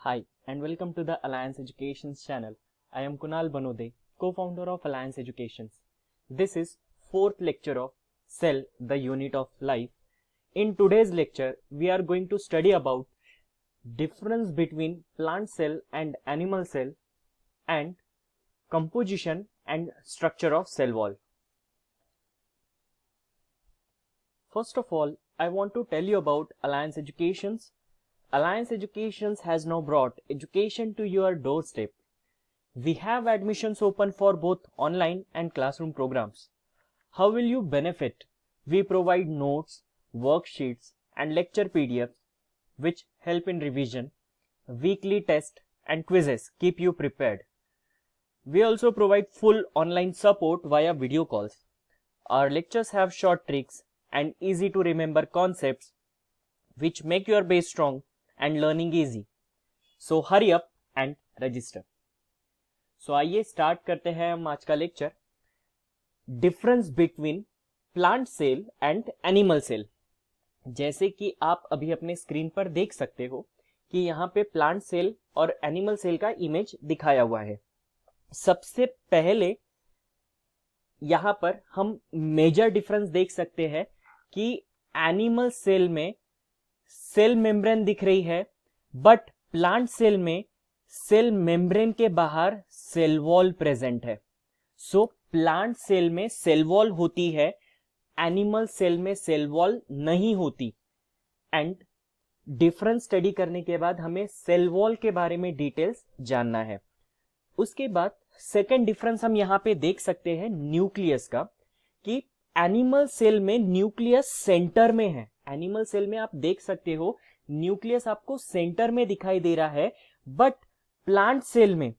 Hi, and welcome to the Alliance Educations channel. I am Kunal Banode, co-founder of Alliance Educations. This is fourth lecture of Cell, the Unit of Life. In today's lecture, we are going to study about difference between plant cell and animal cell and composition and structure of cell wall. First of all, I want to tell you about Alliance Educations. Alliance Educations has now brought education to your doorstep. We have admissions open for both online and classroom programs. How will you benefit? We provide notes, worksheets, and lecture PDFs which help in revision. Weekly tests and quizzes keep you prepared. We also provide full online support via video calls. Our lectures have short tricks and easy to remember concepts which make your base strong and learning easy. So hurry up and register. So आइए start करते हैं हम आज का lecture, difference between plant cell and animal cell. जैसे कि आप अभी अपने स्क्रीन पर देख सकते हो कि यहाँ पे प्लांट सेल और एनिमल सेल का इमेज दिखाया हुआ है। सबसे पहले यहाँ पर हम मेजर डिफरेंस देख सकते हैं कि एनिमल सेल में सेल मेम्ब्रेन दिख रही है, बट प्लांट सेल में सेल मेम्ब्रेन के बाहर सेल वॉल प्रेजेंट है। सो प्लांट सेल में सेल वॉल होती है, एनिमल सेल में सेल वॉल नहीं होती। एंड डिफरेंस स्टडी करने के बाद हमें सेल वॉल के बारे में डिटेल्स जानना है। उसके बाद सेकेंड डिफरेंस हम यहां पे देख सकते हैं न्यूक्लियस का, कि एनिमल सेल में न्यूक्लियस सेंटर में है। एनिमल सेल में आप देख सकते हो न्यूक्लियस आपको सेंटर में दिखाई दे रहा है, बट प्लांट सेल में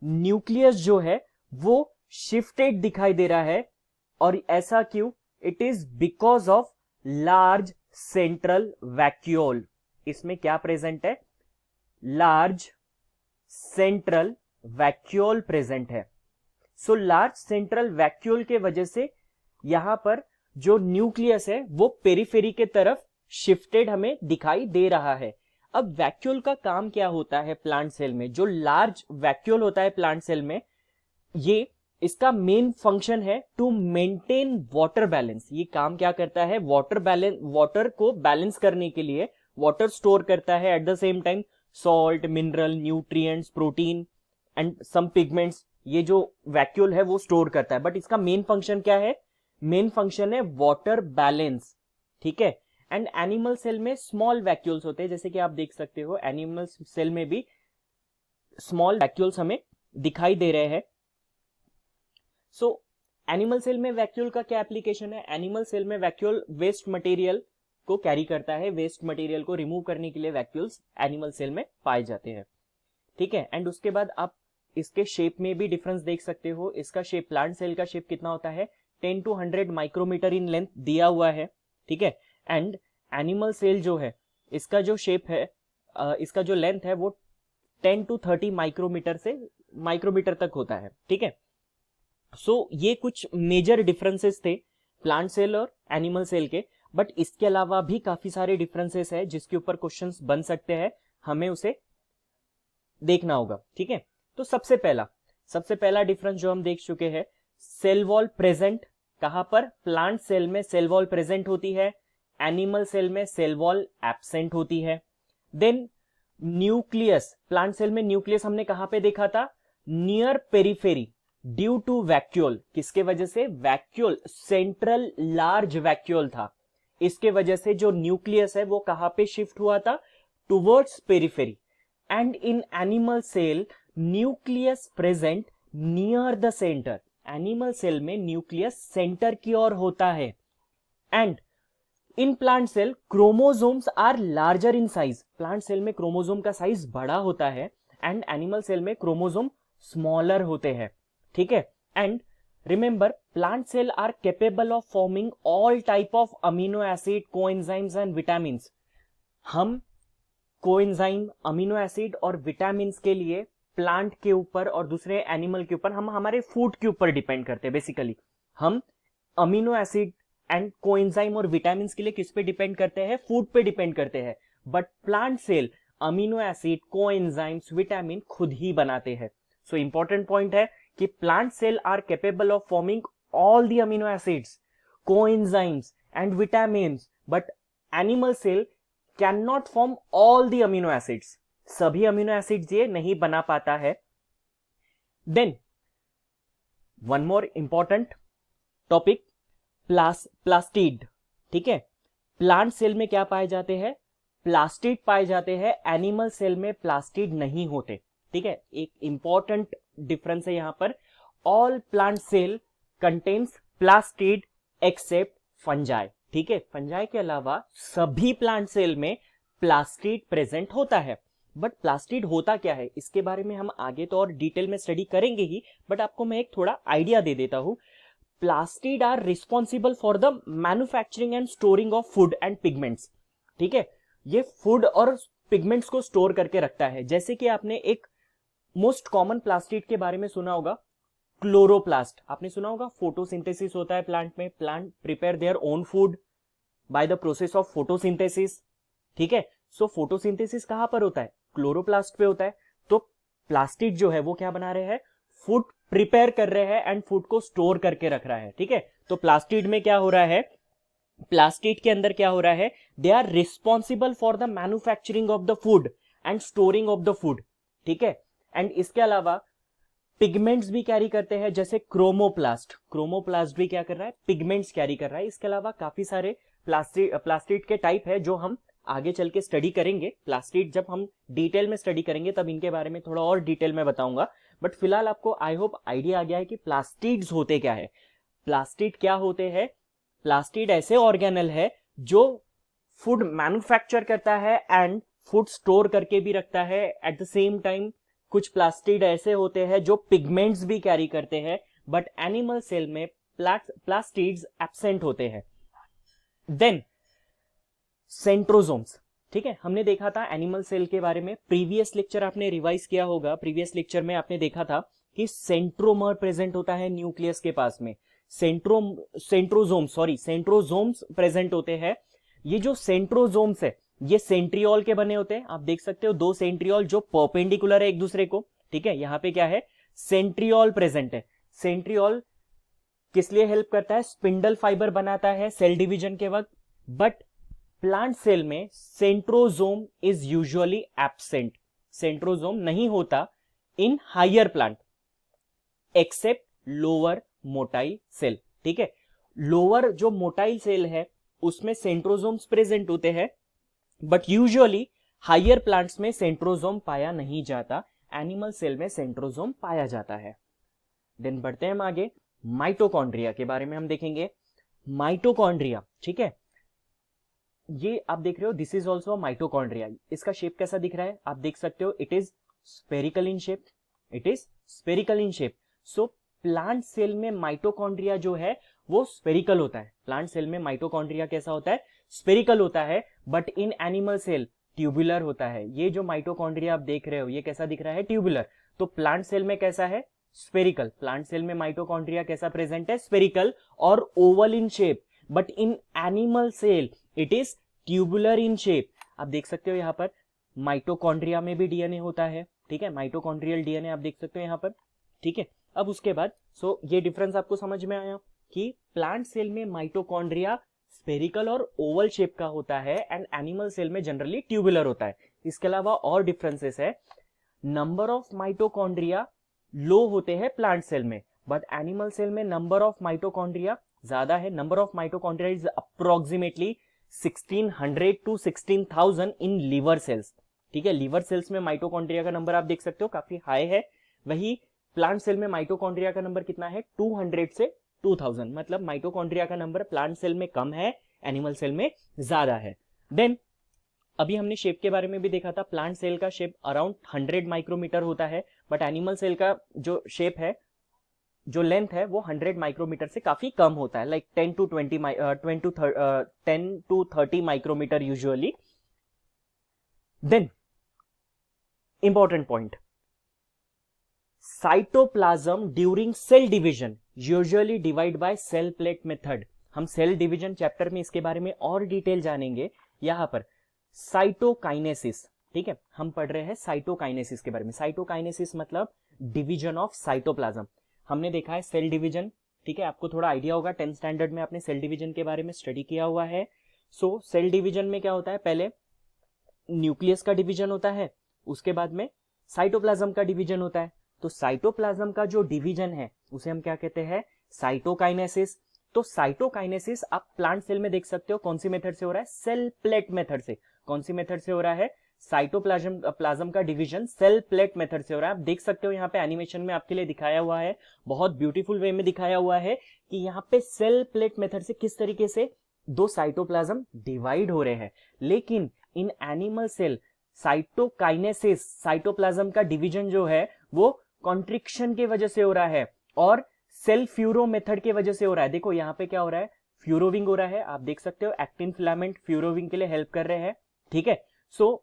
न्यूक्लियस जो है वो शिफ्टेड दिखाई दे रहा है। और ऐसा क्यों? It is because of large central vacuole. इसमें क्या प्रेजेंट है? लार्ज सेंट्रल वैक्यूल प्रेजेंट है। सो लार्ज सेंट्रल वैक्यूल के वजह से यहां पर जो न्यूक्लियस है वो पेरिफेरी के तरफ शिफ्टेड हमें दिखाई दे रहा है। अब वैक्यूल का काम क्या होता है प्लांट सेल में? जो लार्ज वैक्यूल होता है प्लांट सेल में, ये इसका मेन फंक्शन है टू मेंटेन वाटर बैलेंस। ये काम क्या करता है? वाटर को बैलेंस करने के लिए वाटर स्टोर करता है, at the same time salt, mineral, nutrients, protein and some pigments, ये जो वैक्यूल है वो स्टोर करता है। बट इसका मेन फंक्शन क्या है? मेन फंक्शन है वाटर बैलेंस। ठीक है। एंड एनिमल सेल में स्मॉल वैक्यूल्स होते हैं, जैसे कि आप देख सकते हो एनिमल सेल में भी स्मॉल वैक्यूल्स हमें दिखाई दे रहे हैं। सो एनिमल सेल में वैक्यूल का क्या एप्लीकेशन है? एनिमल सेल में वैक्यूल वेस्ट मटेरियल को कैरी करता है। वेस्ट मटेरियल को रिमूव करने के लिए वैक्यूल्स एनिमल सेल में पाए जाते हैं। ठीक है। एंड उसके बाद आप इसके शेप में भी डिफरेंस देख सकते हो। इसका शेप, प्लांट सेल का शेप कितना होता है? 10 to 100 माइक्रोमीटर इन लेंथ दिया हुआ है। ठीक है। एंड एनिमल सेल जो है, इसका जो शेप है, इसका जो लेंथ है वो 10 to 30 माइक्रोमीटर तक होता है। ठीक है। सो ये कुछ मेजर डिफरेंसेस थे प्लांट सेल और एनिमल सेल के, बट इसके अलावा भी काफी सारे डिफरेंसेस है जिसके ऊपर क्वेश्चंस बन सकते हैं, हमें उसे देखना होगा। ठीक है। तो सबसे पहला डिफरेंस जो हम देख चुके हैं, सेल वॉल प्रेजेंट। कहां पर? प्लांट सेल में सेल वॉल प्रेजेंट होती है, एनिमल सेल में सेल वॉल एब्सेंट होती है। देन न्यूक्लियस, प्लांट सेल में न्यूक्लियस हमने कहां पे देखा था? Near periphery, due to vacuole. किसके वजह से? वैक्यूल, सेंट्रल लार्ज वैक्यूल था। इसके वजह से जो न्यूक्लियस है वो कहां पे शिफ्ट हुआ था? Towards periphery. And in animal cell nucleus present near the centre. Animal cell में न्यूक्लियस सेंटर की ओर होता है। And in plant cell chromosomes are larger in size. Plant cell में क्रोमोसोम का साइज बड़ा होता है एंड एनिमल सेल में क्रोमोसोम स्मॉलर होते हैं। ठीक है। And remember, plant cell are capable of forming all type of amino acid, coenzymes and vitamin. हम कोएंजाइम, अमीनो एसिड और विटामिन के लिए प्लांट के ऊपर और दूसरे एनिमल के ऊपर, हम हमारे फूड के ऊपर डिपेंड करते हैं। बेसिकली हम अमीनो एसिड एंड कोएंजाइम और विटामिन के लिए किस पे डिपेंड करते हैं? फूड पे डिपेंड करते हैं। But plant cell amino acid, coenzymes, vitamin खुद ही बनाते हैं। सो इंपॉर्टेंट पॉइंट है कि plant cell are capable of forming all the amino acids, coenzymes and vitamins, but animal cell can not form all the amino acids. सभी amino acids ये नहीं बना पाता है। Then one more important topic, plastid. ठीक है, plant cell में क्या पाए जाते हैं? प्लास्टिड पाए जाते हैं, एनिमल सेल में प्लास्टिड नहीं होते। ठीक है, एक इंपॉर्टेंट डिफरेंस है यहां पर। All plant cell contains plastid except fungi. ठीक है, फंजाई के अलावा सभी प्लांट सेल में प्लास्टिड प्रेजेंट होता है। बट प्लास्टिड होता क्या है इसके बारे में हम आगे तो और डिटेल में स्टडी करेंगे ही, बट आपको मैं एक थोड़ा आइडिया दे देता हूं। Plastid are responsible for the manufacturing and storing of food and pigments. ठीक है, ये फूड और पिगमेंट्स को स्टोर करके रखता है। जैसे कि आपने एक मोस्ट कॉमन प्लास्टिड के बारे में सुना होगा, क्लोरोप्लास्ट। आपने सुना होगा, फोटोसिंथेसिस होता है प्लांट में, plant prepare their own food by the process of photosynthesis. ठीक है, सो फोटोसिंथेसिस कहां पर होता है? क्लोरोप्लास्ट पे होता है। तो प्लास्टिड जो है वो क्या बना रहे हैं? फूड प्रिपेयर कर रहे हैं एंड फूड को स्टोर करके रख रहा है। ठीक है, तो प्लास्टिड में क्या हो रहा है? प्लास्टिड के अंदर क्या हो रहा है? They are responsible for the manufacturing of the food and storing of the food. ठीक है, एंड इसके अलावा पिगमेंट्स भी कैरी करते हैं, जैसे क्रोमोप्लास्ट। क्रोमोप्लास्ट भी क्या कर रहा है? पिगमेंट्स कैरी कर रहा है। इसके अलावा काफी सारे प्लास्टिड के टाइप है जो हम आगे चल के स्टडी करेंगे। प्लास्टिड जब हम डिटेल में स्टडी करेंगे तब इनके बारे में थोड़ा और डिटेल में बताऊंगा। बट फिलहाल आपको आई होप आइडिया आ गया है कि प्लास्टिड्स होते क्या है। प्लास्टिड क्या होते हैं? प्लास्टिड ऐसे ऑर्गेनल है जो फूड मैन्युफैक्चर करता है एंड फूड स्टोर करके भी रखता है एट द सेम टाइम। कुछ प्लास्टिड ऐसे होते हैं जो पिगमेंट्स भी कैरी करते हैं, बट एनिमल सेल में प्लास्टिड्स एब्सेंट होते हैं। Then centrosomes. ठीक है, हमने देखा था एनिमल सेल के बारे में, प्रीवियस लेक्चर आपने रिवाइज किया होगा। प्रीवियस लेक्चर में आपने देखा था कि सेंट्रोमर प्रेजेंट होता है न्यूक्लियस के पास में, सेंट्रोजोम्स प्रेजेंट होते हैं। ये जो सेंट्रोजोम्स है ये सेंट्रियोल के बने होते हैं। आप देख सकते हो दो सेंट्रियोल जो परपेंडिकुलर है एक दूसरे को। ठीक है, यहां पे क्या है? सेंट्रियोल प्रेजेंट है। सेंट्रियोल किस लिए हेल्प करता है? स्पिंडल फाइबर बनाता है सेल डिवीजन के वक्त। बट प्लांट सेल में centrosome is usually absent. Centrosome नहीं होता in higher plant except lower motile cell. ठीक है, लोअर जो मोटाइल सेल है उसमें सेंट्रोजोम्स प्रेजेंट होते हैं, बट यूजुअली हायर प्लांट्स में सेंट्रोजोम पाया नहीं जाता। एनिमल सेल में सेंट्रोजोम पाया जाता है। देन बढ़ते हैं हम आगे, माइटोकॉन्ड्रिया के बारे में हम देखेंगे। माइटोकॉन्ड्रिया, ठीक है, ये आप देख रहे हो, दिस इज ऑल्सो माइटोकॉन्ड्रिया। इसका शेप कैसा दिख रहा है? आप देख सकते हो, it is spherical in shape. It is spherical in shape. So plant cell में माइटोकॉन्ड्रिया जो है वो स्पेरिकल होता है। प्लांट सेल में माइटोकॉन्ड्रिया कैसा होता है? स्पेरिकल होता है। But in animal cell tubular होता है। ये जो माइटोकॉन्ड्रिया आप देख रहे हो ये कैसा दिख रहा है? ट्यूबुलर। तो प्लांट सेल में कैसा है? स्पेरिकल। प्लांट सेल में माइटोकॉन्ड्रिया कैसा प्रेजेंट है? स्पेरिकल और oval in shape. But in animal cell it is tubular in shape. आप देख सकते हो यहां पर माइटोकॉन्ड्रिया में भी डीएनए होता है। ठीक है, माइटोकॉन्ड्रियल डीएनए आप देख सकते हो यहां पर। ठीक है, अब उसके बाद ये डिफरेंस आपको समझ में आया कि प्लांट सेल में माइटोकॉन्ड्रिया स्पेरिकल और ओवल शेप का होता है एंड एनिमल सेल में जनरली ट्यूबुलर होता है। इसके अलावा और डिफरेंसेस है। नंबर ऑफ माइटोकॉन्ड्रिया लो होते हैं प्लांट सेल में, बट एनिमल सेल में नंबर ऑफ माइटोकॉन्ड्रिया ज्यादा है। Number of mitochondria is approximately 1600 to 16,000 in liver cells. ठीक है, लीवर सेल्स में माइटोकॉन्ड्रिया का नंबर आप देख सकते हो काफी हाई है। वही प्लांट सेल में माइटोकॉन्ड्रिया का नंबर कितना है? 200 से 2000। मतलब माइटोकॉन्ड्रिया का नंबर प्लांट सेल में कम है, एनिमल सेल में ज्यादा है। देन अभी हमने शेप के बारे में भी देखा था। प्लांट सेल का शेप अराउंड 100 माइक्रोमीटर होता है, बट एनिमल सेल का जो शेप है, जो लेंथ है वो 100 माइक्रोमीटर से काफी कम होता है, like 10 to 30 micrometre usually. Then important point, cytoplasm during cell division usually divide by cell plate method. हम सेल डिवीजन चैप्टर में इसके बारे में और डिटेल जानेंगे। यहां पर साइटोकाइनेसिस, ठीक है, हम पढ़ रहे हैं साइटोकाइनेसिस के बारे में। साइटोकाइनेसिस मतलब डिवीजन ऑफ साइटोप्लाज्म। हमने देखा है सेल डिवीजन, ठीक है, आपको थोड़ा आइडिया होगा, 10th स्टैंडर्ड में आपने सेल डिवीजन के बारे में स्टडी किया हुआ है। सो सेल डिवीजन में क्या होता है, पहले न्यूक्लियस का डिवीजन होता है, उसके बाद में साइटोप्लाज्म का डिवीजन होता है। तो साइटोप्लाज्म का जो डिवीजन है उसे हम क्या कहते हैं, साइटोकाइनेसिस। तो साइटोकाइनेसिस आप प्लांट सेल में देख सकते हो कौन सी मेथड से हो रहा है, सेल प्लेट मेथड से। कौन सी मेथड से हो रहा है, साइटोप्लाज्म का डिवीजन सेल प्लेट मेथड से हो रहा है। आप देख सकते हो यहाँ पे एनिमेशन में आपके लिए दिखाया हुआ है, बहुत ब्यूटीफुल वे में दिखाया हुआ है कि यहाँ पे सेल प्लेट मेथड से किस तरीके से दो साइटोप्लाज्म डिवाइड हो रहे हैं। लेकिन in animal cell cytokinesis, cytoplasm का डिवीजन जो है वो कॉन्ट्रिक्शन की वजह से हो रहा है और सेल फ्यूरो मेथड की वजह से हो रहा है। देखो यहाँ पे क्या हो रहा है, फ्यूरोविंग हो रहा है, आप देख सकते हो एक्टिन फिलामेंट फ्यूरोविंग के लिए हेल्प कर रहे हैं, ठीक है। सो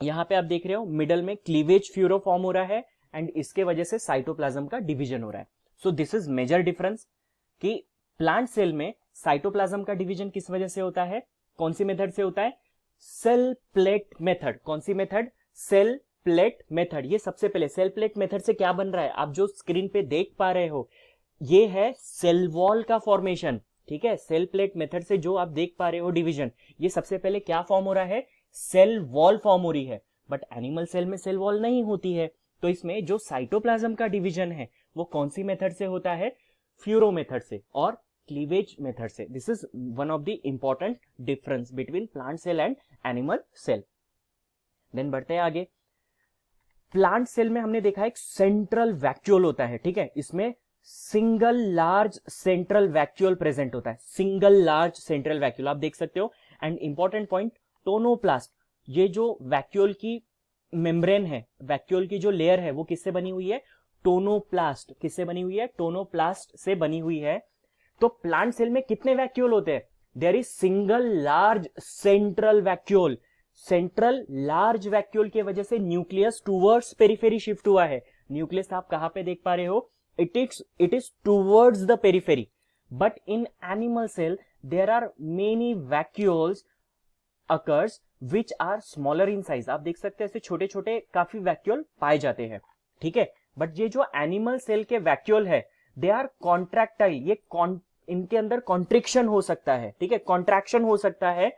यहाँ पे आप देख रहे हो मिडल में क्लीवेज फ्यूरो फॉर्म हो रहा है एंड इसके वजह से साइटोप्लाज्म का डिवीजन हो रहा है। So this is major difference कि प्लांट सेल में साइटोप्लाज्म का डिवीजन किस वजह से होता है, कौन सी मेथड से होता है, सेल प्लेट मेथड। कौन सी मेथड, सेल प्लेट मेथड। ये सबसे पहले सेल प्लेट मेथड से क्या बन रहा है, आप जो स्क्रीन पे देख पा रहे हो ये है सेल वॉल का फॉर्मेशन, ठीक है। सेल प्लेट मेथड से जो आप देख पा रहे हो डिवीजन, ये सबसे पहले क्या फॉर्म हो रहा है, सेल वॉल फॉर्म हो रही है। बट एनिमल सेल में सेल वॉल नहीं होती है, तो इसमें जो साइटोप्लाज्म का डिवीजन है वो कौन सी मेथड से होता है, फ्यूरो मेथड से और क्लीवेज मेथड से। This is one of the important difference between plant cell and animal cell. Then बढ़ते हैं आगे। प्लांट सेल में हमने देखा एक सेंट्रल वैक्यूल होता है, ठीक है, इसमें single large central vacuole present होता है, सिंगल लार्ज सेंट्रल वैक्यूल आप देख सकते हो। एंड इंपॉर्टेंट पॉइंट, टोनोप्लास्ट, ये जो वैक्यूल की मेम्ब्रेन है, वैक्यूल की जो लेयर है वो किससे बनी हुई है, टोनोप्लास्ट। किससे बनी हुई है, टोनोप्लास्ट से बनी हुई है। तो प्लांट सेल में कितने वैक्यूल होते हैं, there is single large central vacuole. Central large vacuole की वजह से न्यूक्लियस टूवर्ड्स पेरिफेरी शिफ्ट हुआ है। न्यूक्लियस आप कहां पे देख पा रहे हो, it is towards the periphery. But in animal cell there are many vacuoles occurs which are smaller in size. आप देख सकते हैं ऐसे छोटे छोटे काफी वैक्यूल पाए जाते हैं, ठीक है। बट ये जो एनिमल सेल के वैक्यूल है दे आर कॉन्ट्रैक्टाइल, ये इनके अंदर कॉन्ट्रिक्शन हो सकता है, ठीक है, कॉन्ट्रैक्शन हो सकता है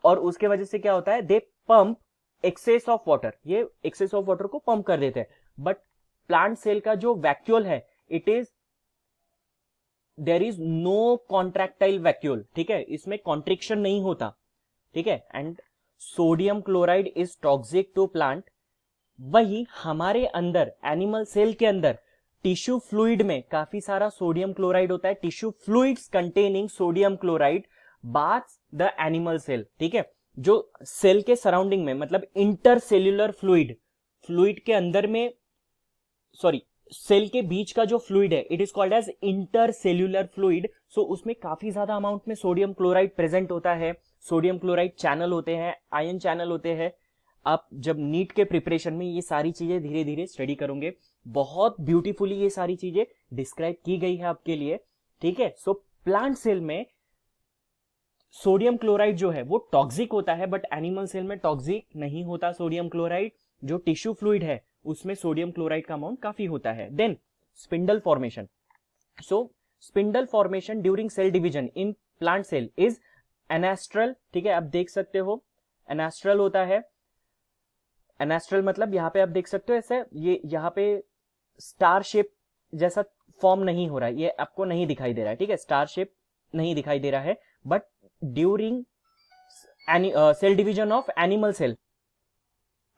और उसके वजह से क्या होता है, दे पंप एक्सेस ऑफ वाटर, ये एक्सेस ऑफ वाटर को पंप कर देते हैं। बट प्लांट सेल का जो वैक्यूल है it is there is no contractile vacuole, ठीक है, इसमें कॉन्ट्रिक्शन नहीं होता, ठीक है। And sodium chloride is toxic to plant. वही हमारे अंदर एनिमल सेल के अंदर टिश्यू फ्लूइड में काफी सारा सोडियम क्लोराइड होता है। Tissue fluids containing sodium chloride baths the animal cell, ठीक है। जो सेल के सराउंडिंग में मतलब इंटरसेल्यूलर फ्लूइड, फ्लूइड के अंदर में, सॉरी, सेल के बीच का जो फ्लूइड है it is called as intercellular fluid. So उसमें काफी ज्यादा अमाउंट में सोडियम क्लोराइड प्रेजेंट होता है। सोडियम क्लोराइड चैनल होते हैं, आयन चैनल होते हैं। आप जब नीट के प्रिपरेशन में ये सारी चीजें धीरे धीरे स्टडी करोगे, बहुत ब्यूटीफुली ये सारी चीजें डिस्क्राइब की गई है आपके लिए, ठीक है। सो प्लांट सेल में सोडियम क्लोराइड जो है वो टॉक्सिक होता है, बट एनिमल सेल में टॉक्सिक नहीं होता सोडियम क्लोराइड। जो टिश्यू फ्लूइड है उसमें सोडियम क्लोराइड का अमाउंट काफी होता है। Then spindle formation. So spindle formation during cell division in plant cell is anastral, ठीक है, आप देख सकते हो एनास्ट्रल होता है। एनास्ट्रल मतलब यहाँ पे आप देख सकते हो ऐसे, ये यहाँ पे स्टार शेप जैसा फॉर्म नहीं हो रहा है, ये आपको नहीं दिखाई दे रहा है, ठीक है, स्टार शेप नहीं दिखाई दे रहा है। But during cell division of animal cell,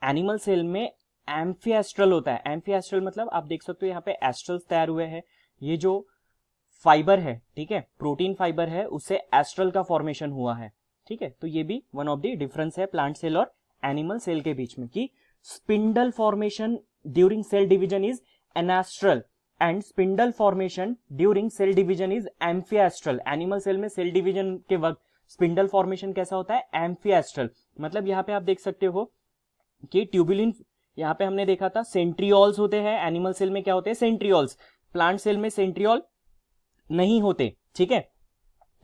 animal cell में एम्फिएस्ट्रल होता है। एम्फिएस्ट्रल मतलब आप देख सकते हो यहाँ पे एस्ट्रल्स तैयार हुए हैं। ये जो फाइबर है, ठीक है, प्रोटीन फाइबर है, उससे एस्ट्रल का फॉर्मेशन हुआ है, ठीक है। तो ये भी वन ऑफ द डिफरेंस है प्लांट सेल और एनिमल सेल के बीच में कि spindle formation during cell division is anastral and spindle formation during cell division is amphiastral. Animal cell में सेल डिवीजन के वक्त स्पिंडल फॉर्मेशन कैसा होता है, एम्फिएस्ट्रल। मतलब यहाँ पे आप देख सकते हो कि ट्यूबुलिन, यहाँ पे हमने देखा था सेंट्रियोल्स होते हैं, एनिमल सेल में क्या होते हैं, सेंट्रियोल्स। प्लांट सेल में सेंट्रियोल नहीं होते, ठीक है।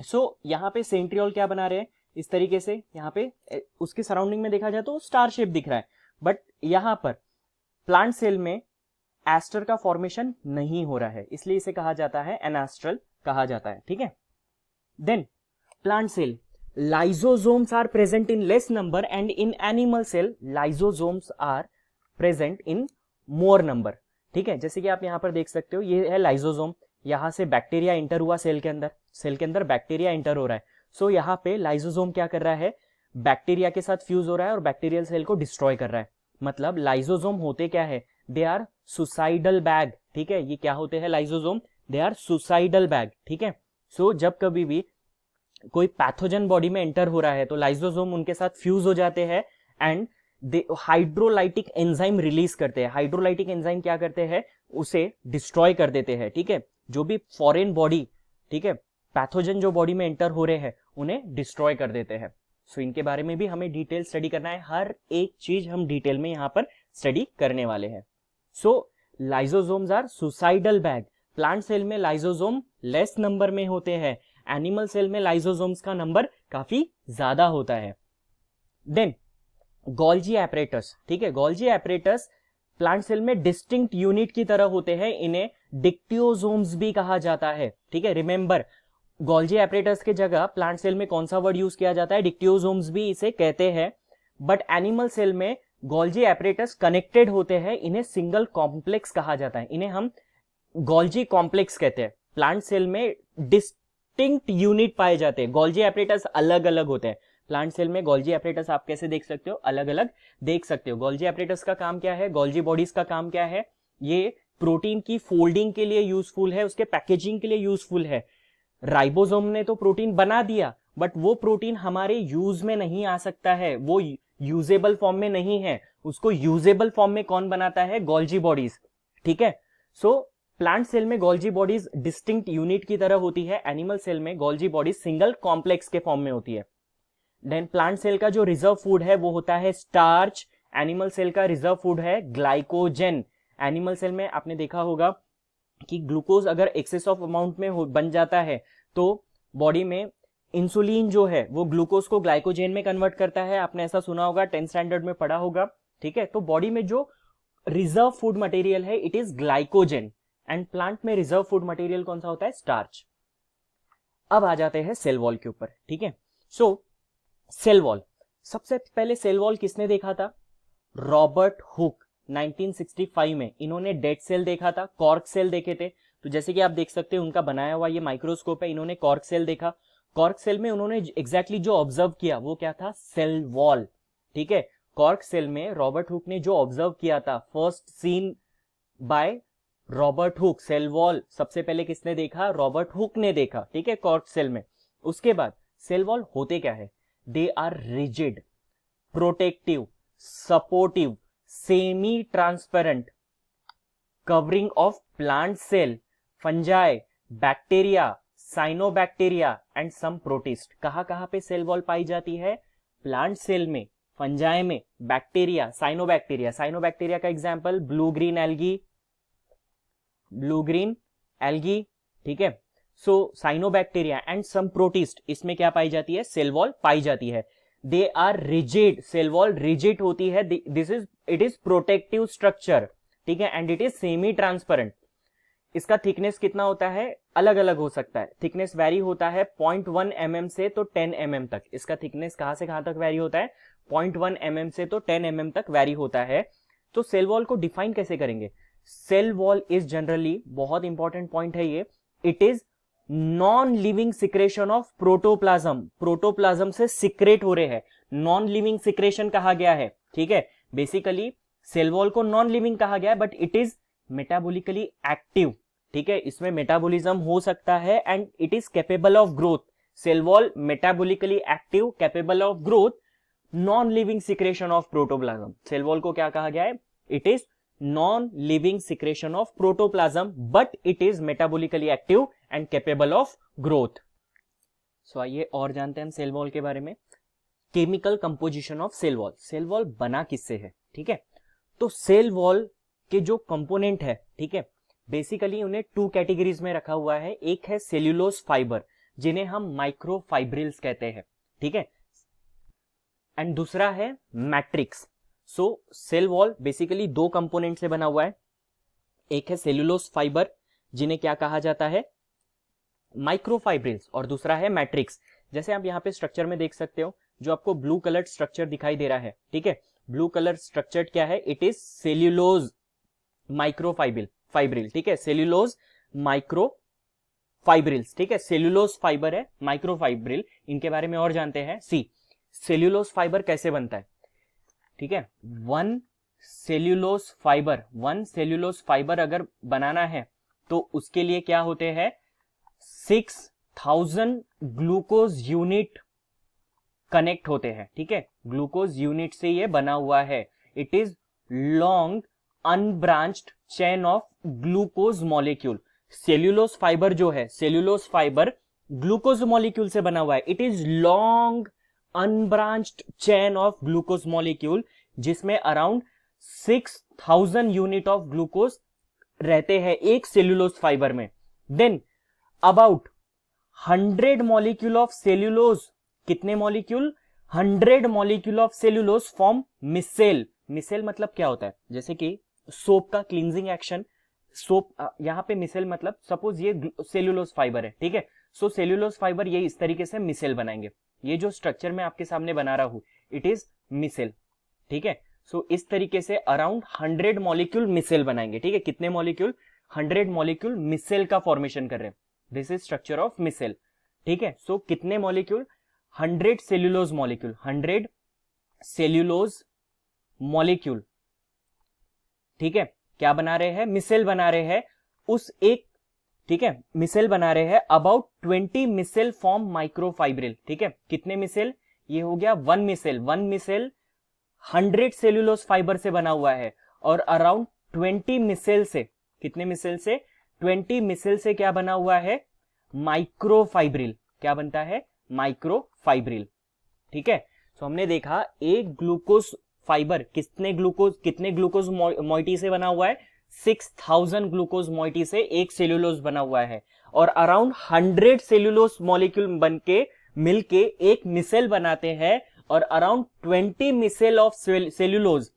सो यहाँ पे सेंट्रियोल क्या बना रहे हैं इस तरीके से, यहाँ पे उसके सराउंडिंग में देखा जाए तो स्टार शेप दिख रहा है। बट यहां पर प्लांट सेल में एस्टर का फॉर्मेशन नहीं हो रहा है, इसलिए इसे कहा जाता है एनास्ट्रल कहा जाता है, ठीक है। Then plant cell, lysosomes are present in less number and in animal cell lysosomes are present in more number, ठीक है। जैसे कि आप यहां पर देख सकते हो, ये है लाइजोसोम, यहां से बैक्टीरिया इंटर हुआ सेल के अंदर बैक्टीरिया इंटर हो रहा है। सो यहां पे लाइजोसोम क्या कर रहा है, बैक्टीरिया के साथ फ्यूज हो रहा है और बैक्टीरियल सेल को डिस्ट्रॉय कर रहा है। मतलब लाइजोसोम होते क्या है, दे आर सुसाइडल बैग, ठीक है। ये क्या होते हैं lysosome, they are suicidal bag, ठीक है। सो जब कभी भी कोई पैथोजन बॉडी में एंटर हो रहा है तो लाइसोसोम उनके साथ फ्यूज हो जाते हैं and they hydrolytic enzyme release करते हैं। हाइड्रोलाइटिक एंजाइम क्या करते हैं, उसे डिस्ट्रॉय कर देते हैं, ठीक है। जो भी फॉरेन बॉडी, ठीक है, पैथोजन जो बॉडी में एंटर हो रहे हैं उन्हें डिस्ट्रॉय कर देते हैं। सो इनके बारे में भी हमें डिटेल स्टडी करना है, हर एक चीज हम डिटेल में यहां पर स्टडी करने वाले हैं। So lysosomes are suicidal bag. Plant cell में लाइसोसोम लेस नंबर में होते हैं, एनिमल सेल में लाइसोसोम्स का नंबर काफी ज्यादा होता है। देन गोल्जी एपरेटस, ठीक है। गोल्जी एपरेटस प्लांट सेल में डिस्टिंक्ट यूनिट की तरह होते हैं, इन्हें डिक्टियोसोम्स भी कहा जाता है, ठीक है। रिमेंबर, गोल्जी एपरेटस के जगह प्लांट सेल में कौन सा वर्ड यूज किया जाता है, डिक्टियोसोम्स भी इसे कहते हैं। बट एनिमल सेल में गोल्जी एपरेटस कनेक्टेड होते हैं, इन्हें सिंगल कॉम्प्लेक्स कहा जाता है, इन्हें हम गोल्जी कॉम्प्लेक्स कहते हैं। प्लांट सेल में डिस्टिंक्ट यूनिट पाए जाते हैं, गोल्जी एपरेटस अलग अलग होते हैं। प्लांट सेल में गोल्जी एपरेटस आप कैसे देख सकते हो, अलग अलग देख सकते हो। गोल्जी एपरेटस का काम क्या है, गोल्जी बॉडीज का काम क्या है, ये प्रोटीन की फोल्डिंग के लिए यूजफुल है, उसके पैकेजिंग के लिए यूजफुल है। राइबोसोम ने तो प्रोटीन बना दिया, बट वो प्रोटीन हमारे यूज में नहीं आ सकता है, वो यूजेबल फॉर्म में नहीं है। उसको यूजेबल फॉर्म में कौन बनाता है, गोल्जी बॉडीज, ठीक है। सो प्लांट सेल में गोल्जी बॉडीज डिस्टिंक्ट यूनिट की तरह होती है, एनिमल सेल में गोल्जी बॉडीज सिंगल कॉम्प्लेक्स के फॉर्म में होती है। देन प्लांट सेल का जो रिजर्व फूड है वो होता है स्टार्च, एनिमल सेल का रिजर्व फूड है ग्लाइकोजन। एनिमल सेल में आपने देखा होगा कि ग्लूकोज अगर एक्सेस ऑफ अमाउंट में बन जाता है तो बॉडी में इंसुलिन जो है वो ग्लूकोज को ग्लाइकोजेन में कन्वर्ट करता है। आपने ऐसा सुना होगा, 10th स्टैंडर्ड में पढ़ा होगा, ठीक है। तो बॉडी में जो रिजर्व फूड मटेरियल है it is glycogen, and plant में रिजर्व फूड मटेरियल कौन सा होता है, स्टार्च। अब आ जाते हैं सेल वॉल के ऊपर, ठीक है। सो सेल वॉल, सबसे पहले सेल वॉल किसने देखा था, रॉबर्ट हुक 1965 में। इन्होंने डेड सेल देखा था, कॉर्क सेल देखे थे। तो जैसे कि आप देख सकते हैं उनका बनाया हुआ ये माइक्रोस्कोप है, इन्होंने कॉर्क सेल देखा। कॉर्क सेल में उन्होंने एग्जैक्टली जो ऑब्जर्व किया वो क्या था, सेल वॉल, ठीक है। कॉर्क सेल में रॉबर्ट हुक ने जो ऑब्जर्व किया था, first seen by Robert Hooke, cell wall सबसे पहले किसने देखा, रॉबर्ट हुक ने देखा, ठीक है, कॉर्क सेल में। उसके बाद सेल वॉल होते क्या है, they are rigid, protective, supportive, semi transparent, covering of plant cell, fungi, bacteria, cyanobacteria and some protist. कहां पे सेल वॉल पाई जाती है, प्लांट सेल में, फंजाई में, बैक्टीरिया, साइनोबैक्टीरिया। साइनोबैक्टीरिया का एग्जांपल ब्लू ग्रीन एल्गी, ठीक है। So cyanobacteria and some protist, इसमें क्या पाई जाती है, सेल वॉल पाई जाती है। They are rigid, cell wall rigid होती है, इट इज प्रोटेक्टिव स्ट्रक्चर, ठीक है, and it is semi transparent. इसका थिकनेस कितना होता है, अलग अलग हो सकता है, थिकनेस वैरी होता है 0.1 mm से तो 10 mm तक। इसका थिकनेस कहां से कहां तक वैरी होता है, 0.1 mm से तो 10 mm तक वैरी होता है। तो सेल वॉल को डिफाइन कैसे करेंगे, सेल वॉल इज जनरली, बहुत इंपॉर्टेंट पॉइंट है ये, it is non living secretion of protoplasm. Protoplasm से सिक्रेट हो रहे हैं, नॉन लिविंग सिक्रेशन कहा गया है, ठीक है। बेसिकली सेल वॉल को नॉन लिविंग कहा गया है, but it is metabolically active, ठीक है। इसमें मेटाबॉलिज्म हो सकता है and it is capable of growth. Cell wall metabolically active, capable of growth, non living secretion of protoplasm. Cell wall को क्या कहा गया है, it is non living secretion of protoplasm, but it is metabolically active and capable of growth. So आइए और जानते हैं हम सेल वॉल के बारे में। Chemical composition of cell wall, cell wall बना किससे है, ठीक है। तो सेल वॉल के जो कंपोनेंट है, ठीक है, बेसिकली उन्हें 2 कैटेगरीज में रखा हुआ है। एक है सेल्यूलोज फाइबर, जिन्हें हम माइक्रोफाइब्रिल्स कहते हैं, ठीक है, एंड दूसरा है मैट्रिक्स। सो सेल वॉल बेसिकली दो कंपोनेंट से बना हुआ है, एक है सेल्यूलोज फाइबर जिन्हें क्या कहा जाता है, माइक्रोफाइब्रिल्स, और दूसरा है मैट्रिक्स। जैसे आप यहाँ पे स्ट्रक्चर में देख सकते हो, जो आपको ब्लू कलर स्ट्रक्चर दिखाई दे रहा है, ठीक है, ब्लू कलर स्ट्रक्चर क्या है, इट इज सेल्यूलोज माइक्रोफाइब्रिल, ठीक है, सेल्यूलोज माइक्रोफाइब्रिल्स, ठीक है, सेल्यूलोज फाइबर है, माइक्रोफाइब्रिल, इनके बारे में और जानते हैं। सी सेल्यूलोज फाइबर कैसे बनता है, ठीक है, वन सेल्यूलोज फाइबर अगर बनाना है तो उसके लिए क्या होते हैं, 6000 ग्लूकोज यूनिट कनेक्ट होते हैं, ठीक है, ग्लूकोज यूनिट से ये बना हुआ है। It is long unbranched chain of glucose molecule. Cellulose fibre जो है, सेल्यूलोज फाइबर ग्लूकोज मॉलिक्यूल से बना हुआ है। It is long unbranched chain of glucose molecule, जिसमें अराउंड 6000 यूनिट ऑफ ग्लूकोज रहते हैं एक सेल्यूलोज फाइबर में। Then about 100 molecule of cellulose, कितने molecule, 100 molecule of cellulose form micelle. Micelle मतलब क्या होता है, जैसे कि सोप का क्लींजिंग एक्शन, सोप, यहां पे मिसेल मतलब सपोज ये सेल्यूलोज फाइबर है, ठीक है, सो सेल्यूलोज फाइबर ये इस तरीके से मिसेल बनाएंगे। ये जो स्ट्रक्चर मैं आपके सामने बना रहा हूं, इट इज मिसेल, ठीक है, सो इस तरीके से अराउंड 100 मॉलिक्यूल मिसेल बनाएंगे, ठीक है, कितने मॉलिक्यूल, 100 मॉलिक्यूल मिसेल का फॉर्मेशन कर रहे हैं। This is structure of micelle, ठीक है, सो कितने molecule, 100 cellulose molecule, 100 cellulose molecule, ठीक है, क्या बना रहे हैं, मिसेल बना रहे हैं उस एक, ठीक है, मिसेल बना रहे हैं। अबाउट 20 मिसेल फॉर्म माइक्रोफाइब्रिल, ठीक है, कितने मिसेल, ये हो गया 1 मिसेल, 1 मिसेल 100 सेल्यूलोज फाइबर से बना हुआ है, और अराउंड 20 मिसेल से, कितने मिसेल से, 20 मिसेल से क्या बना हुआ है, माइक्रोफाइब्रिल, क्या बनता है, माइक्रोफाइब्रिल, ठीक है। तो हमने देखा एक ग्लूकोज फाइबर कितने ग्लूकोज मोइटी से बना हुआ है, 6000 ग्लूकोज मोइटी से एक सेल्यूलोज बना हुआ है, और अराउंड 100 सेल्यूलोज मॉलिक्यूल बनके मिलके एक मिसेल बनाते हैं, और अराउंड 20 मिसेल ऑफ सेल्यूलोज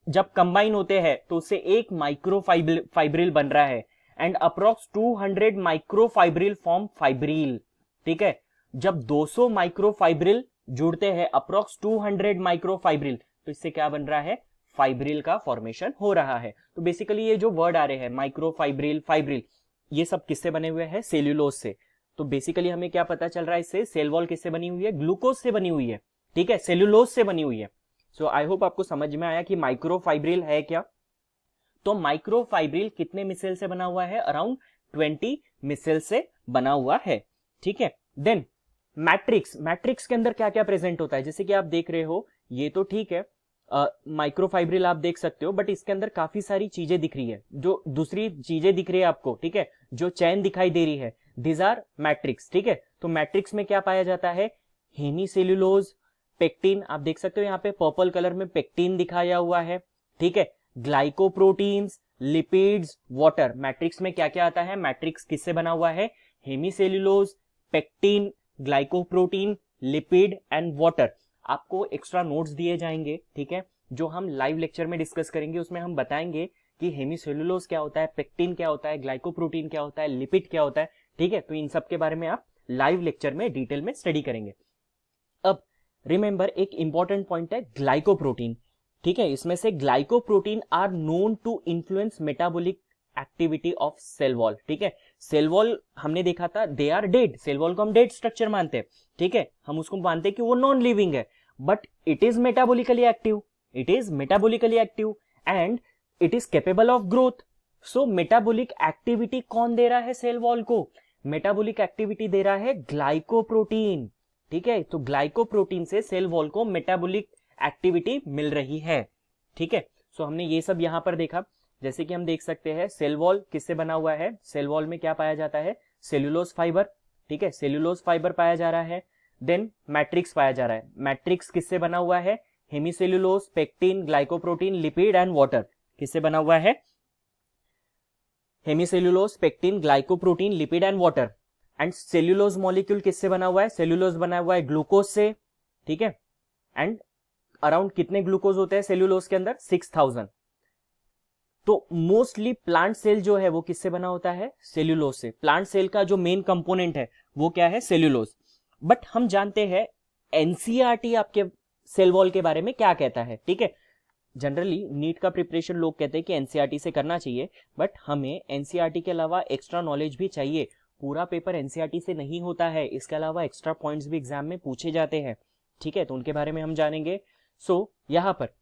जब कंबाइन होते हैं तो उससे एक माइक्रोफाइब्रिल बन रहा है, and approx 200 microfibril form fibril, ठीक है, जब 200 माइक्रोफाइब्रिल जुड़ते हैं, अप्रोक्स 200 माइक्रोफाइब्रिल, तो इससे क्या बन रहा है, फाइब्रिल का फॉर्मेशन हो रहा है। तो बेसिकली ये जो वर्ड आ रहे हैं माइक्रोफाइब्रिल, फाइब्रिल, ये सब किससे बने हुए हैं, सेल्यूलोज से। तो बेसिकली हमें क्या पता चल रहा है इससे, सेल वॉल किससे बनी हुई है, ग्लूकोज से बनी हुई है, ठीक है, सेल्यूलोज से बनी हुई है। सो आई होप आपको समझ में आया कि माइक्रोफाइब्रिल है क्या। तो माइक्रोफाइब्रिल कितने मिसेल से बना हुआ है, अराउंड 20 मिसेल से बना हुआ है, ठीक है। देन मैट्रिक्स, मैट्रिक्स के अंदर क्या क्या प्रेजेंट होता है, जैसे कि आप देख रहे हो, ये तो ठीक है, माइक्रोफाइब्रिल आप देख सकते हो, बट इसके अंदर काफी सारी चीजें दिख रही है, जो दूसरी चीजें दिख रही है आपको, ठीक है, जो चैन दिखाई दे रही है, दीज आर मैट्रिक्स, ठीक है। तो मैट्रिक्स में क्या पाया जाता है, हेमीसेल्यूलोज, पेक्टिन, आप देख सकते हो यहाँ पे पर्पल कलर में पेक्टिन दिखाया हुआ है, ठीक है, ग्लाइकोप्रोटीन्स, लिपिड्स, वाटर। मैट्रिक्स में क्या क्या आता है, मैट्रिक्स किससे बना हुआ है, hemicellulose, pectin, glycoprotein, lipid and water. आपको एक्स्ट्रा नोट्स दिए जाएंगे, ठीक है, जो हम लाइव लेक्चर में डिस्कस करेंगे, उसमें हम बताएंगे कि हेमीसेल्यूलोज क्या होता है, पेक्टिन क्या होता है, ग्लाइकोप्रोटीन क्या होता है, लिपिड क्या होता है, ठीक है। तो इन सब के बारे में आप लाइव लेक्चर में डिटेल में स्टडी करेंगे। अब रिमेंबर एक इंपॉर्टेंट पॉइंट है ग्लाइकोप्रोटीन, ठीक है, इसमें से glycoprotein are known to influence metabolic activity of cell wall, ठीक है। सेल वॉल हमने देखा था, they are dead, cell wall को हम डेड स्ट्रक्चर मानते हैं, ठीक है, हम उसको मानते हैं कि वो नॉन लिविंग है, but it is metabolically active, it is metabolically active and it is capable of growth. So metabolic activity कौन दे रहा है सेल वॉल को, मेटाबॉलिक एक्टिविटी दे रहा है ग्लाइकोप्रोटीन, ठीक है। तो ग्लाइकोप्रोटीन से सेल वॉल को मेटाबॉलिक एक्टिविटी मिल रही है, ठीक है। सो हमने ये सब यहां पर देखा, जैसे कि हम देख सकते हैं सेल वॉल किससे बना हुआ है, सेल वॉल में क्या पाया जाता है, सेल्यूलोज फाइबर, ठीक है, सेल्यूलोज फाइबर पाया जा रहा है। देन मैट्रिक्स पाया जा रहा है, मैट्रिक्स किससे बना हुआ है, hemicellulose, pectin, glycoprotein, lipid and water, किससे बना हुआ है, hemicellulose, pectin, glycoprotein, lipid and water. And cellulose molecule किससे बना हुआ है, सेल्यूलोज बना हुआ है ग्लूकोज से, ठीक है, एंड अराउंड कितने ग्लूकोज होते हैं सेल्यूलोज के अंदर? 6000। तो मोस्टली प्लांट सेल जो है वो किससे बना होता है? सेल्यूलोज से। प्लांट सेल का जो मेन कंपोनेंट है वो क्या है? सेल्यूलोज। बट हम जानते हैं एनसीईआरटी आपके सेल वॉल के बारे में क्या कहता है, ठीक है। जनरली नीट का प्रिपरेशन लोग कहते हैं कि एनसीईआरटी से करना चाहिए, बट हमें एनसीईआरटी के अलावा एक्स्ट्रा नॉलेज भी चाहिए। पूरा पेपर एनसीईआरटी से नहीं होता है, इसके अलावा एक्स्ट्रा पॉइंट्स भी एग्जाम में पूछे जाते हैं, ठीक है, तो उनके बारे में हम जानेंगे। सो यहां पर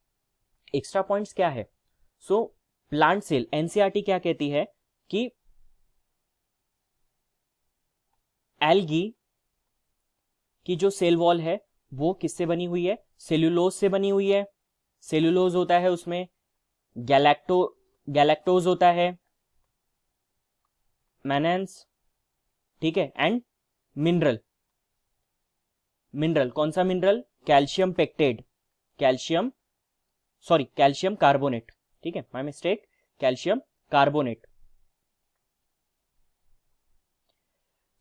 एक्स्ट्रा पॉइंट्स क्या है? सो प्लांट सेल, एनसीईआरटी क्या कहती है कि एल्गी की जो सेल वॉल है वो किससे बनी हुई है? सेल्यूलोज से बनी हुई है। सेल्यूलोज होता है उसमें, गैलेक्टोज होता है, मैनेंस, ठीक है, एंड मिनरल। मिनरल कौन सा mineral? Calcium pectate, calcium carbonate, ठीक है, माय मिस्टेक, कैल्शियम कार्बोनेट।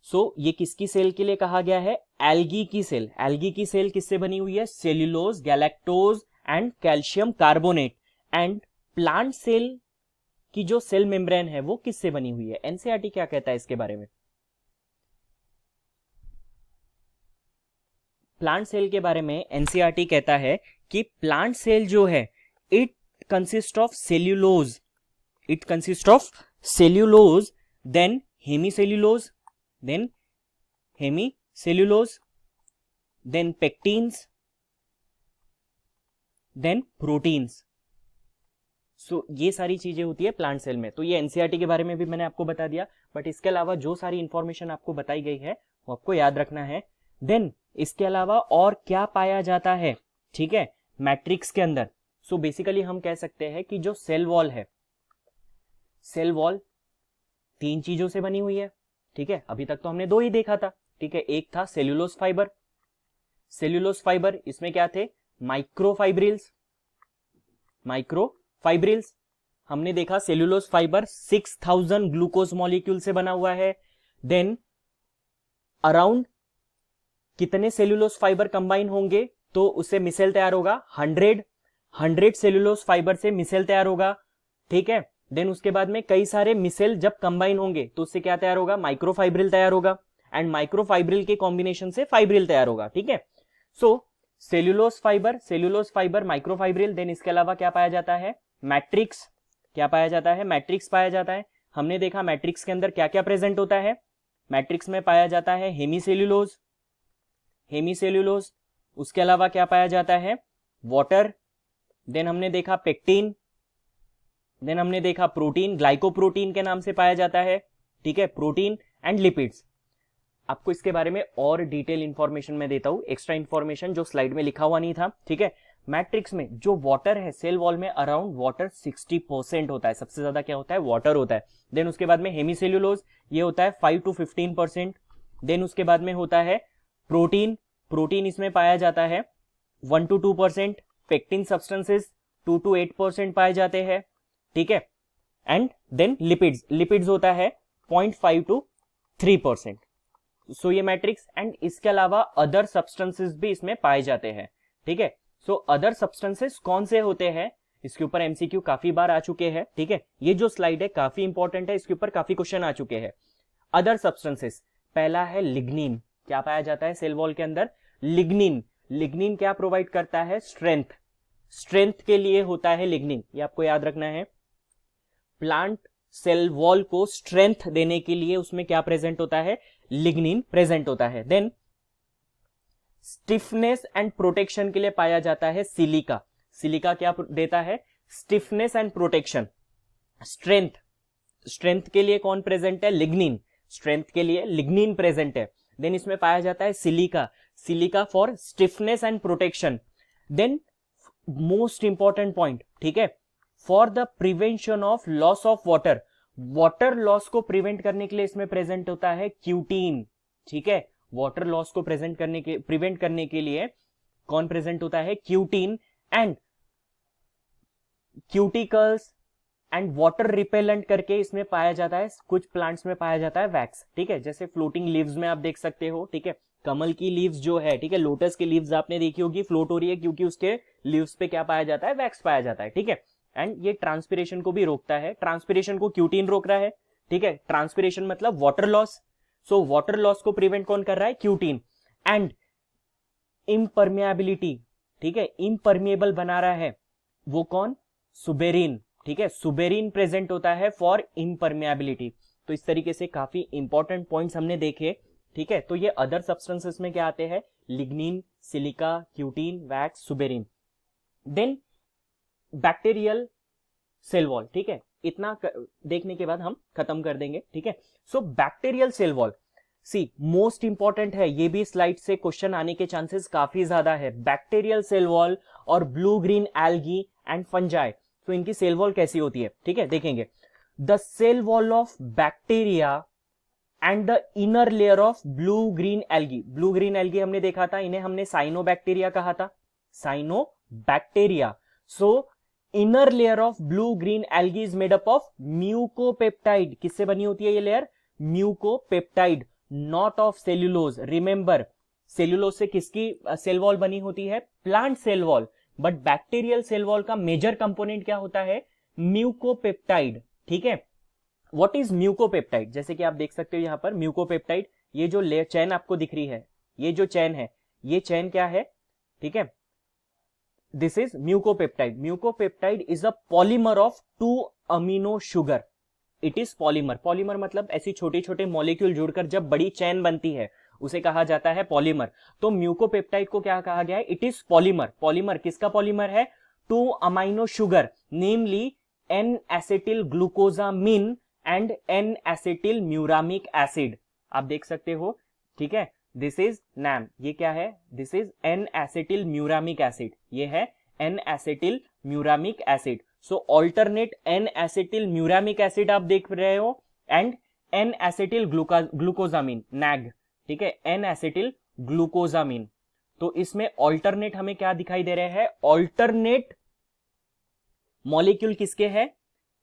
सो ये किसकी सेल के लिए कहा गया है? एल्गी की सेल। एल्गी की सेल किससे बनी हुई है? Cellulose, galactose and calcium carbonate. And plant cell की जो सेल मेम्ब्रेन है वो किससे बनी हुई है? एनसीईआरटी क्या कहता है इसके बारे में? प्लांट सेल के बारे में एनसीईआरटी कहता है कि प्लांट सेल जो है it consist of cellulose, then hemicellulose, then pectins, then proteins. So ये सारी चीजें होती है प्लांट सेल में। तो ये एनसीईआरटी के बारे में भी मैंने आपको बता दिया, बट इसके अलावा जो सारी इंफॉर्मेशन आपको बताई गई है वो आपको याद रखना है। देन इसके अलावा और क्या पाया जाता है, ठीक है, मैट्रिक्स के अंदर? सो बेसिकली हम कह सकते हैं कि जो सेल वॉल है, सेल वॉल 3 चीजों से बनी हुई है, ठीक है। अभी तक तो हमने 2 ही देखा था, ठीक है। एक था सेल्यूलोज फाइबर। सेल्यूलोज फाइबर, इसमें क्या थे? माइक्रोफाइब्रिल्स। हमने देखा सेल्यूलोज फाइबर 6000 ग्लूकोज मॉलिक्यूल से बना हुआ है। देन अराउंड कितने सेल्यूलोज फाइबर कंबाइन होंगे तो उससे मिसेल तैयार होगा? 100 सेल्यूलोज फाइबर से मिसेल तैयार होगा, ठीक है। देन उसके बाद में कई सारे मिसेल जब कंबाइन होंगे तो उससे क्या तैयार होगा? माइक्रोफाइब्रिल तैयार होगा, एंड माइक्रोफाइब्रिल के कॉम्बिनेशन से फाइब्रिल तैयार होगा, ठीक है। सो सेल्यूलोज फाइबर, माइक्रोफाइब्रिल। देन इसके अलावा क्या पाया जाता है? मैट्रिक्स। क्या पाया जाता है? मैट्रिक्स पाया जाता है। हमने देखा मैट्रिक्स के अंदर क्या क्या प्रेजेंट होता है। मैट्रिक्स में पाया जाता है हेमीसेल्यूलोज। उसके अलावा क्या पाया जाता है? वाटर। देन हमने देखा पेक्टिन। देन हमने देखा प्रोटीन, ग्लाइकोप्रोटीन के नाम से पाया जाता है, ठीक है, प्रोटीन एंड लिपिड्स। आपको इसके बारे में और डिटेल इंफॉर्मेशन मैं देता हूं, एक्स्ट्रा इंफॉर्मेशन जो स्लाइड में लिखा हुआ नहीं था, ठीक है। मैट्रिक्स में जो वाटर है, सेल वॉल में अराउंड वाटर 60% होता है, सबसे ज्यादा क्या होता है? वाटर होता है। देन उसके बाद में हेमीसेल्यूलोज, ये होता है 5 to 15%। देन उसके बाद में होता है प्रोटीन इसमें पाया जाता है 1 to 2%। पेक्टिन सब्सटेंसेस 2 to 8% पाए जाते हैं, ठीक है। एंड देन लिपिड्स होता है 0.5 to 3%। सो ये मैट्रिक्स, एंड इसके अलावा अदर सब्सटेंसेस भी इसमें पाए जाते हैं, ठीक है। सो अदर सब्सटेंसेस कौन से होते हैं? इसके ऊपर एमसीक्यू काफी बार आ चुके हैं, ठीक है। ये जो स्लाइड है काफी इंपॉर्टेंट है, इसके ऊपर काफी क्वेश्चन आ चुके हैं। अदर सब्सटेंसेस, पहला है लिग्निन। क्या पाया जाता है सेल वॉल के अंदर? लिग्निन क्या प्रोवाइड करता है? स्ट्रेंथ के लिए होता है लिग्निन, ये आपको याद रखना है। प्लांट सेल वॉल को स्ट्रेंथ देने के लिए उसमें क्या प्रेजेंट होता है? लिग्निन प्रेजेंट होता है। देन स्टिफनेस एंड प्रोटेक्शन के लिए पाया जाता है सिलिका क्या देता है? Stiffness and protection. स्ट्रेंथ के लिए कौन प्रेजेंट है? लिग्निन। स्ट्रेंथ के लिए लिग्निन प्रेजेंट है। देन इसमें पाया जाता है silica for stiffness and protection. Then most important point, ठीक है, for the prevention of loss of water loss को प्रिवेंट करने के लिए इसमें प्रेजेंट होता है क्यूटीन, ठीक है। वाटर लॉस को प्रिवेंट करने के लिए कौन प्रेजेंट होता है? Cutin. And cuticles and water repellent करके इसमें पाया जाता है, कुछ प्लांट्स में पाया जाता है वैक्स, ठीक है, जैसे फ्लोटिंग लीव्स में आप देख सकते हो, ठीक है। कमल की लीव्स जो है, ठीक है, लोटस की लीव्स आपने देखी होगी, फ्लोट हो रही है क्योंकि उसके लीव्स पे क्या पाया जाता है, वैक्स पाया जाता है, ठीक है। एंड ये ट्रांसपिरेशन को भी रोकता है, ट्रांसपिरेशन को क्यूटीन रोक रहा है, ठीक है। ट्रांसपिरेशन मतलब water loss, so water loss को प्रिवेंट कौन कर रहा है, क्यूटीन। एंड इम्परमेबिलिटी, ठीक है, इम्परमेबल बना रहा है वो कौन, सुबेरिन, ठीक है, सुबेरिन प्रेजेंट होता है फॉर इम्परमेबिलिटी। तो इस तरीके से काफी इंपॉर्टेंट पॉइंट्स हमने देखे, ठीक है। तो ये अदर सब्सटेंसेस में क्या आते हैं, lignin, silica, cutin, wax, suberin. Then bacterial cell wall, ठीक है, इतना देखने के बाद हम खत्म कर देंगे, ठीक है। सो बैक्टीरियल सेल वॉल, सी मोस्ट इंपॉर्टेंट है, ये भी स्लाइड से क्वेश्चन आने के चांसेस काफी ज्यादा है। बैक्टीरियल सेल वॉल और blue green algae and fungi, तो इनकी सेल वॉल कैसी होती है, ठीक है, देखेंगे। The cell wall of bacteria and the inner layer of blue green algae, blue green algae हमने देखा था, इन्हें हमने साइनोबैक्टीरिया कहा था, cyanobacteria. So inner layer of blue green algae is made up of mucopeptide, किससे बनी होती है ये layer, mucopeptide, not of cellulose. Remember, cellulose से किसकी सेल वॉल बनी होती है, plant cell wall, but bacterial cell wall का मेजर कंपोनेंट क्या होता है, म्यूकोपेप्टाइड, ठीक है। व्हाट इज म्यूकोपेप्टाइड, जैसे कि आप देख सकते हो यहां पर म्यूकोपेप्टाइड, ये जो चैन आपको दिख रही है, ये जो चैन है, ये चैन क्या है, ठीक है, this is mucopeptide. Mucopeptide is a polymer of 2 amino sugar, it is polymer. Polymer मतलब ऐसी छोटे छोटे मॉलिक्यूल जुड़कर जब बड़ी चैन बनती है उसे कहा जाता है पॉलीमर। तो म्यूकोपेप्टाइड को क्या कहा गया है, इट इज पॉलीमर। पॉलीमर किसका पॉलीमर है, 2 amino sugar, namely N acetyl glucosamine and N acetyl muramic acid, आप देख सकते हो, ठीक है। दिस इज नैम, ये क्या है, this is N acetyl muramic acid, ये है N acetyl muramic acid. So alternate N acetyl muramic acid आप देख रहे हो and N acetyl glucosamine, NAG, ठीक है, एन एसिटिल ग्लूकोजामिन। तो इसमें ऑल्टरनेट हमें क्या दिखाई दे रहे हैं, ऑल्टरनेट मॉलिक्यूल किसके हैं,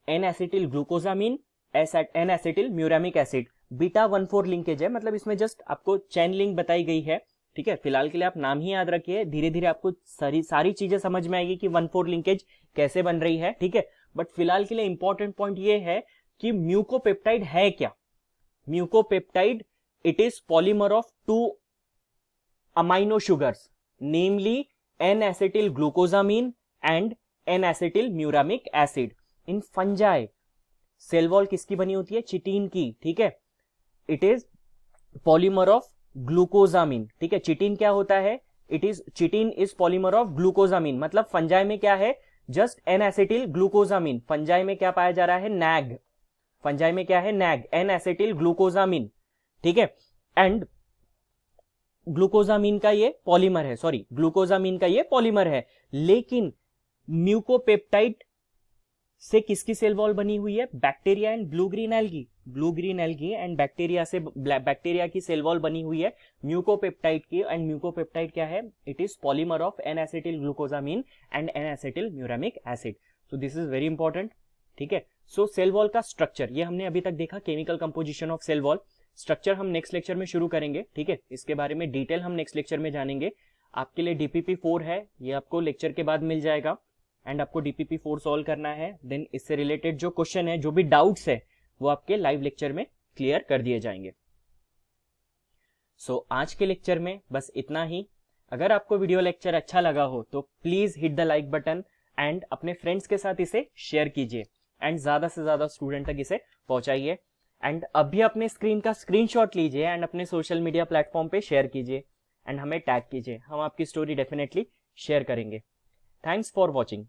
N acetyl glucosamine, N acetyl muramic acid. Beta 1,4 linkage है, मतलब इसमें जस्ट आपको चैन लिंक बताई गई है, ठीक है। फिलहाल के लिए आप नाम ही याद रखिए, धीरे धीरे आपको सारी चीजें समझ में आएगी कि 1,4 लिंकेज कैसे बन रही है, ठीक है। बट फिलहाल के लिए इंपॉर्टेंट पॉइंट ये है कि म्यूकोपेप्टाइड है क्या, mucopeptide it is polymer of 2 amino sugars, namely N acetyl glucosamine and N acetyl muramic acid. इन फंजाई सेल वॉल किसकी बनी होती है, चिटीन की, ठीक है, it is polymer of glucosamine, ठीक है। चिटीन क्या होता है, it is chitin is polymer of glucosamine, मतलब फंजाई में क्या है, just N acetyl glucosamine. Fungi में क्या पाया जा रहा है, नैग, फंजाई में क्या है, नैग, एन एसिटिल ग्लूकोजामिन, ठीक है। एंड ग्लूकोजामिन का ये पॉलीमर है, सॉरी, ग्लूकोजामिन का ये पॉलीमर है। लेकिन म्यूकोपेप्टाइड से किसकी सेल वॉल बनी हुई है, bacteria and blue green algae, blue green algae and bacteria से बैक्टीरिया की सेल वॉल बनी हुई है म्यूकोपेप्टाइड की। एंड म्यूकोपेप्टाइड क्या है, it is polymer of N acetyl glucosamine and N acetyl muramic acid. So this is very important, ठीक है। सो सेल वॉल का स्ट्रक्चर ये हमने अभी तक देखा, chemical composition of cell wall. Structure हम नेक्स्ट लेक्चर में शुरू करेंगे, ठीक है, इसके बारे में डिटेल हम नेक्स्ट लेक्चर में जानेंगे। आपके लिए DPP4 है, ये आपको लेक्चर के बाद मिल जाएगा एंड आपको DPP4 सॉल्व करना है। देन इससे रिलेटेड जो क्वेश्चन है, जो भी डाउट्स है, वो आपके लाइव लेक्चर में क्लियर कर दिए जाएंगे। सो आज के लेक्चर में बस इतना ही। अगर आपको वीडियो लेक्चर अच्छा लगा हो तो please hit the like button and अपने फ्रेंड्स के साथ इसे शेयर कीजिए एंड ज्यादा से ज्यादा स्टूडेंट तक इसे पहुंचाइए। एंड अभी अपने स्क्रीन का स्क्रीनशॉट लीजिए एंड अपने सोशल मीडिया प्लेटफॉर्म पे शेयर कीजिए एंड हमें टैग कीजिए, हम आपकी स्टोरी डेफिनेटली शेयर करेंगे। Thanks for watching.